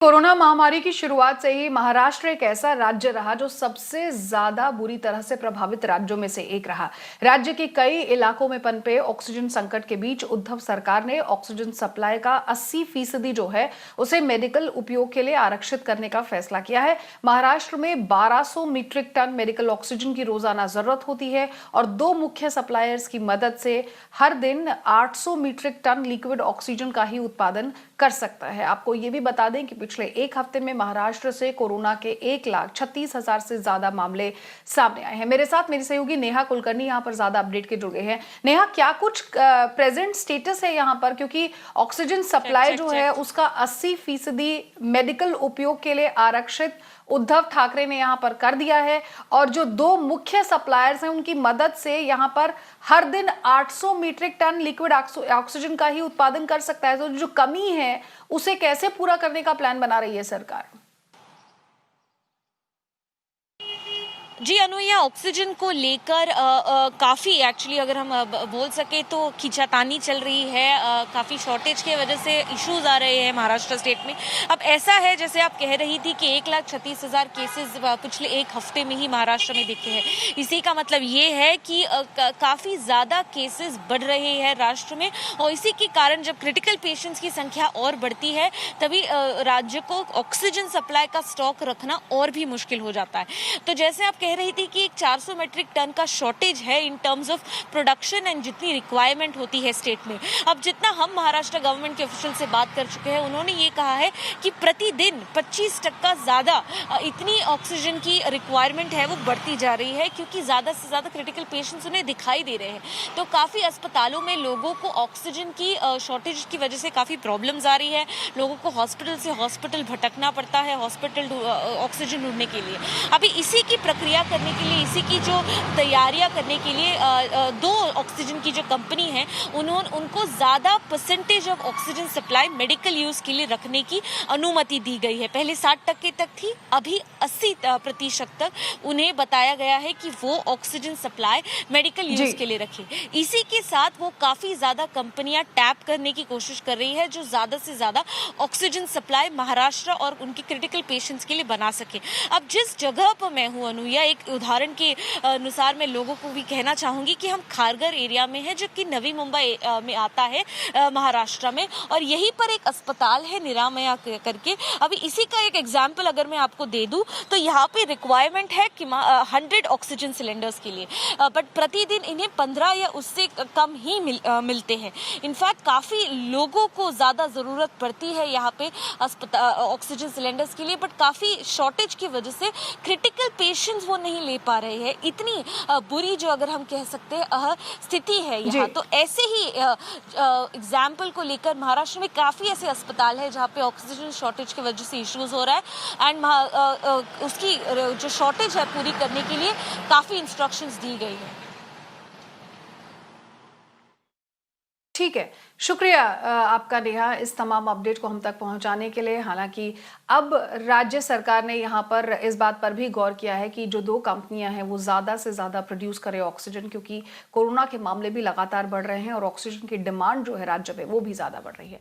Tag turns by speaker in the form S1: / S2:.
S1: Corona महामारी की शुरुआत से ही महाराष्ट्र एक ऐसा राज्य रहा जो सबसे ज्यादा बुरी तरह से प्रभावित राज्यों में से एक रहा। राज्य के कई इलाकों में पनपे ऑक्सीजन संकट के बीच उद्धव सरकार ने ऑक्सीजन सप्लाई का 80% जो है उसे मेडिकल उपयोग के लिए आरक्षित करने का फैसला किया है। महाराष्ट्र में 1200 मीट्रिक टन मेडिकल ऑक्सीजन की रोजाना जरूरत होती है और दो मुख्य सप्लायर्स की मदद से हर दिन 800 मीट्रिक टन लिक्विड ऑक्सीजन का ही उत्पादन कर सकता है। आपको ये भी बता दें कि पिछले एक हफ्ते में महाराष्ट्र से कोरोना के 1,36,000 से ज्यादा मामले सामने आए हैं। मेरे साथ मेरी सहयोगी नेहा कुलकर्णी यहाँ पर ज्यादा अपडेट के जुड़ गए हैं। नेहा, क्या कुछ प्रेजेंट स्टेटस है यहाँ पर, क्योंकि ऑक्सीजन सप्लाई जो है उसका 80% मेडिकल उपयोग के लिए आरक्षित उद्धव ठाकरे ने यहाँ पर कर दिया है और जो दो मुख्य सप्लायर्स हैं उनकी मदद से यहाँ पर हर दिन 800 मीट्रिक टन लिक्विड ऑक्सीजन का ही उत्पादन कर सकता है। तो जो कमी है उसे कैसे पूरा करने का प्लान बना रही है सरकार?
S2: जी अनुया, ऑक्सीजन को लेकर काफ़ी एक्चुअली अगर हम बोल सके तो खींचातानी चल रही है। काफ़ी शॉर्टेज की वजह से इश्यूज आ रहे हैं महाराष्ट्र स्टेट में। अब ऐसा है जैसे आप कह रही थी कि 1,36,000 केसेस पिछले एक हफ्ते में ही महाराष्ट्र में दिखे हैं। इसी का मतलब ये है कि काफ़ी ज़्यादा केसेस बढ़ रहे हैं राष्ट्र में और इसी के कारण जब क्रिटिकल पेशेंट्स की संख्या और बढ़ती है तभी राज्य को ऑक्सीजन सप्लाई का स्टॉक रखना और भी मुश्किल हो जाता है। तो जैसे आप कह रही थी कि एक 400 मीट्रिक टन का शॉर्टेज है in terms of production and जितनी रिक्वायरमेंट होती है स्टेट में। अब जितना हम महाराष्ट्र गवर्नमेंट के ऑफिशियल से बात कर चुके हैं, उन्होंने ये कहा है कि प्रतिदिन 25% ज़्यादा इतनी ऑक्सीजन की रिक्वायरमेंट है वो बढ़ती जा रही है क्योंकि ज़्यादा से ज़्यादा क्रिटिकल पेशेंट्स उन्हें दिखाई दे रहे हैं। तो काफ़ी अस्पतालों में लोगों को ऑक्सीजन की शॉर्टेज की वजह से काफ़ी प्रॉब्लम्स आ रही है। लोगों को हॉस्पिटल से हॉस्पिटल भटकना पड़ता है हॉस्पिटल ऑक्सीजन ढूंढने के लिए। अभी इसी की प्रक्रिया करने के लिए, इसी की जो तैयारियां करने के लिए दो ऑक्सीजन की जो कंपनी है उनको ज़्यादा percentage of oxygen supply medical use के लिए रखने की अनुमति दी गई है। पहले 60% तक थी, अभी 80% तक उन्हें बताया गया है कि वो ऑक्सीजन सप्लाई मेडिकल यूज़ के लिए रखें। इसी के साथ वो काफ़ी ज़्यादा कंपनियां टैप करने की कोशिश कर रही है जो ज़्यादा से ज़्यादा ऑक्सीजन सप्लाई महाराष्ट्र और उनके क्रिटिकल पेशेंट्स के लिए बना सके। अब जिस जगह पर मैं हूँ अनुया, एक उदाहरण के अनुसार मैं लोगों को भी कहना चाहूँगी कि हम खारघर एरिया में है जो कि नवी मुंबई में आता है महाराष्ट्र में, और यहीं पर एक अस्पताल है निरामया करके। अभी इसी का एक एग्जाम्पल अगर मैं आपको दे दूँ तो यहाँ पे रिक्वायरमेंट है कि 100 ऑक्सीजन सिलेंडर्स के लिए, बट प्रतिदिन इन्हें 15 या उससे कम ही मिलते हैं। इनफैक्ट काफ़ी लोगों को ज़्यादा ज़रूरत पड़ती है यहाँ पे ऑक्सीजन सिलेंडर्स के लिए, बट काफ़ी शॉर्टेज की वजह से क्रिटिकल पेशेंट्स वो नहीं ले पा रहे हैं। इतनी बुरी जो अगर हम कह सकते हैं स्थिति है यहाँ। तो ऐसे ही एग्जाम्पल को लेकर महाराष्ट्र में काफ़ी ऐसे अस्पताल है जहाँ पे ऑक्सीजन शॉर्टेज की वजह से इश्यूज हो रहा है एंड उसकी जो शॉर्टेज है पूरी करने के लिए काफ़ी इंस्ट्रक्शंस दी गई है।
S1: ठीक है, शुक्रिया आपका नेहा इस तमाम अपडेट को हम तक पहुंचाने के लिए। हालांकि अब राज्य सरकार ने यहाँ पर इस बात पर भी गौर किया है कि जो दो कंपनियां हैं वो ज़्यादा से ज़्यादा प्रोड्यूस करें ऑक्सीजन, क्योंकि कोरोना के मामले भी लगातार बढ़ रहे हैं और ऑक्सीजन की डिमांड जो है राज्य में वो भी ज़्यादा बढ़ रही है।